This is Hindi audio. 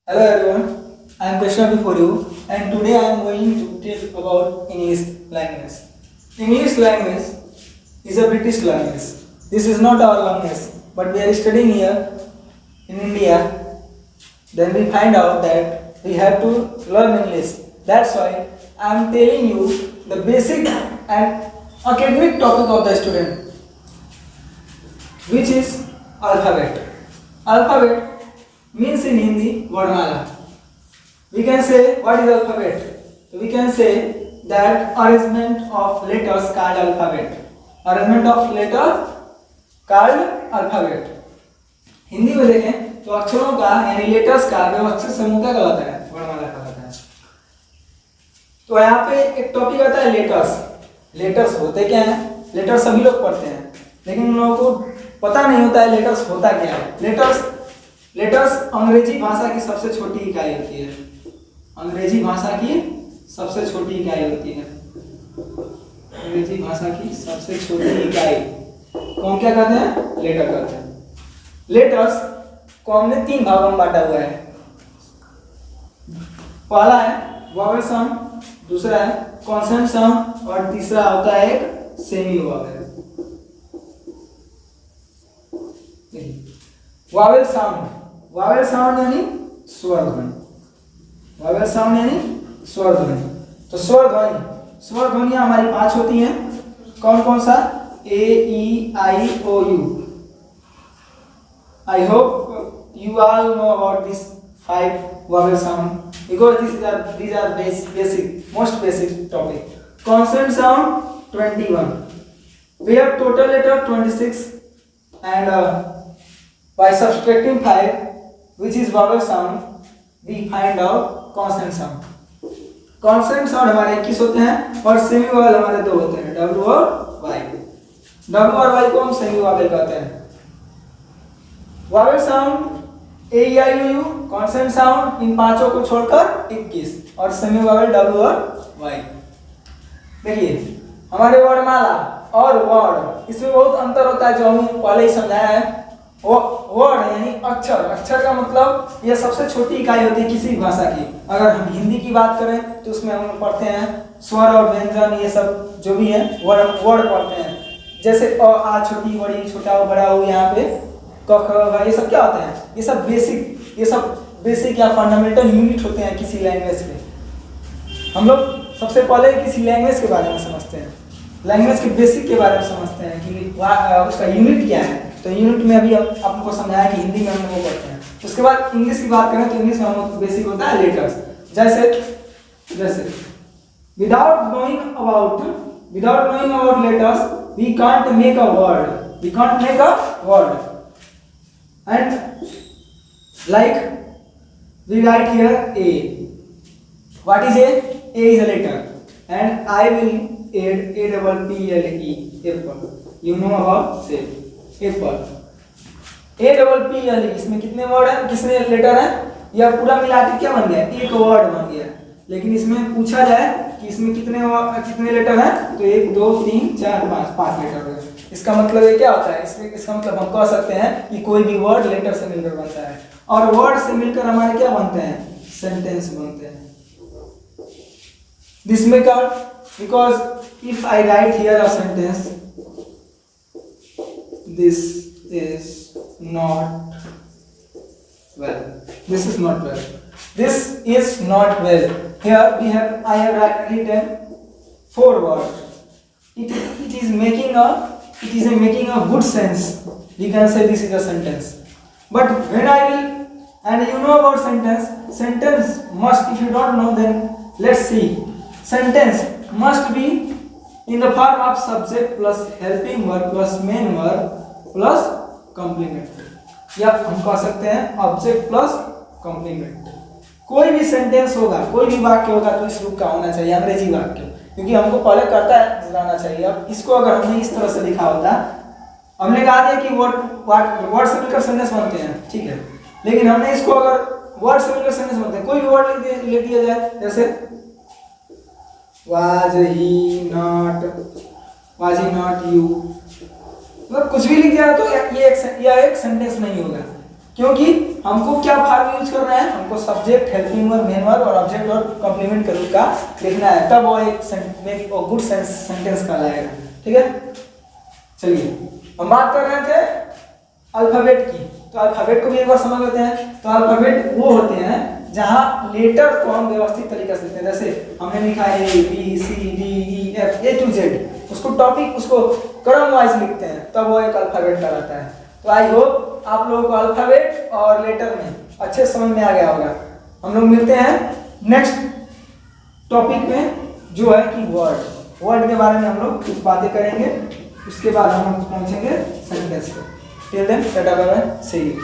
Hello everyone, I am Krishna before you and today I am going to tell about English language. English language is a British language. This is not our language, but we are studying here in India. Then we find out that we have to learn English. That's why I am telling you the basic and academic topic of the student, which is alphabet. Alphabet means in Hindi Varnmala. We can say what is alphabet? We can say that arrangement of letters called alphabet. Arrangement of letters called alphabet. Hindi में देखें तो अक्षरों का यानी लेटर्स का व्यवस्थित समूह क्या कहलाता है? वर्णमाला कहलाता है। तो यहाँ पे एक टॉपिक आता है लेटर्स। लेटर्स होते क्या हैं? लेटर्स सभी लोग पढ़ते हैं, लेकिन उन लोगों को पता नहीं होता है लेटर्स होता क्या है। लेटर्स अंग्रेजी भाषा की सबसे छोटी इकाई होती है। अंग्रेजी भाषा की सबसे छोटी इकाई होती है। अंग्रेजी भाषा की सबसे छोटी इकाई कौन क्या कहते हैं? लेटर कहते हैं। लेटर्स को हमने 3 भागों में बांटा हुआ है। पहला है वोवेल साउंड, दूसरा है कॉन्सोनेंट साउंड और तीसरा होता है एक semi vowel. Vowel sound, vowel sound यानी स्वर ध्वनि। वोवेल साउंड यानी स्वर ध्वनि। तो स्वर ध्वनियां हमारी 5 होती हैं। कौन कौन सा? A E I O U. I hope you all know about these 5 vowel sound because these are basic most basic topic. Consonant sound 21. We have total letter 26 and by subtracting 5 which is vowel sound we find out consonant sound. Consonant sound हमारे 21 होते हैं और सेमी वोवेल हमारे 2 होते हैं, W और Y। W और Y को हम सेमी वोवेल कहते हैं। Vowel sound A E I O U, consonant sound इन 5 को छोड़कर 21 और सेमी वोवेल W और Y। देखिए हमारे वर्णमाला और वर्ड इसमें बहुत अंतर होता है, जो हम पहले ही समझाया है। वर्ड यानी अक्षर, अक्षर का मतलब यह सबसे छोटी इकाई होती है किसी भी भाषा की। अगर हम हिंदी की बात करें तो उसमें हम पढ़ते हैं स्वर और व्यंजन, ये सब जो भी है वर्ड पढ़ते हैं। जैसे अ आ छोटी बड़ी छोटा बड़ा हो, यहाँ पे क ख ये सब क्या होते हैं? ये सब बेसिक या फंडामेंटल यूनिट होते हैं किसी लैंग्वेज के। हम लोग सबसे पहले किसी लैंग्वेज के बारे में समझते हैं, लैंग्वेज के बेसिक के बारे में समझते हैं कि उसका यूनिट क्या है। तो यूनिट में अभी आपको समझाया कि हिंदी में हम वो पढ़ते हैं। उसके बाद इंग्लिश की बात करें तो इंग्लिश में हम बेसिक होता है लेटर्स। जैसे without knowing about letters we can't make a word and like we write here A. What is A? A is a letter and I will add APPLE, apple. You know about say apple. APPLE इसमें कितने वर्ड हैं, कितने लेटर हैं? यह पूरा मिला के क्या बन गया? एक वर्ड बन गया। लेकिन इसमें पूछा जाए कि इसमें कितने लेटर हैं तो 1 2 3 4 5 लेटर हैं। इसका मतलब ये क्या होता है? इसका मतलब हम कह सकते हैं कि कोई भी वर्ड लेटर से मिलकर बनता है और वर्ड से मिलकर हमारे क्या बनते हैं? सेंटेंस बनते हैं। This make because if I right here a sentence, this is not well. Here I have written 4 words. It is making a good sense. We can say this is a sentence. But when I will, and you know about sentence must, if you don't know then let's see. Sentence must be in the form of subject plus helping verb plus main verb plus complement. या हम कह सकते हैं ऑब्जेक्ट प्लस कॉम्प्लीमेंट। कोई भी सेंटेंस होगा, कोई भी वाक्य होगा तो इस रूप का होना चाहिए, अंग्रेजी वाक्य, क्योंकि हमको पहले करता है जाना चाहिए। अब इसको अगर हमने इस तरह से लिखा होता, हमने कहा था कि वर्ड से मिलकर सेंटेंस बनते हैं, ठीक है, लेकिन हमने इसको अगर वर्ड से मिलकर सेंटेंस बनते हैं, कोई भी वर्ड लिख दिया जाए, जैसे was he not you, मतलब कुछ भी लिख दिया तो यह एक सेंटेंस नहीं होगा। क्योंकि हमको क्या फॉर्म यूज करना है, हमको subject, helping verb, main verb और ऑब्जेक्ट और कॉम्प्लीमेंट का लिखना है, तब वो एक गुड सेंटेंस कहलाएगा। ठीक है, चलिए हम बात कर रहे थे अल्फाबेट की, तो अल्फाबेट को भी एक बार समझ लेते हैं। तो अल्फाबेट वो होते हैं जहाँ लेटर को हम व्यवस्थित तरीके से लिखते हैं, जैसे हमने लिखा है A B C D E F A to Z, उसको टॉपिक, उसको क्रम वाइज लिखते हैं, तब वो एक अल्फाबेट कहलाता है। तो आई होप आप लोगों को अल्फाबेट और लेटर में अच्छे समझ में आ गया होगा। हम लोग मिलते हैं नेक्स्ट टॉपिक में, जो है कि वर्ड के बारे में हम लोग कुछ बातें करेंगे, उसके बाद हम पहुंचेंगे सेंटेंस पे। Till then tata bye bye, see you.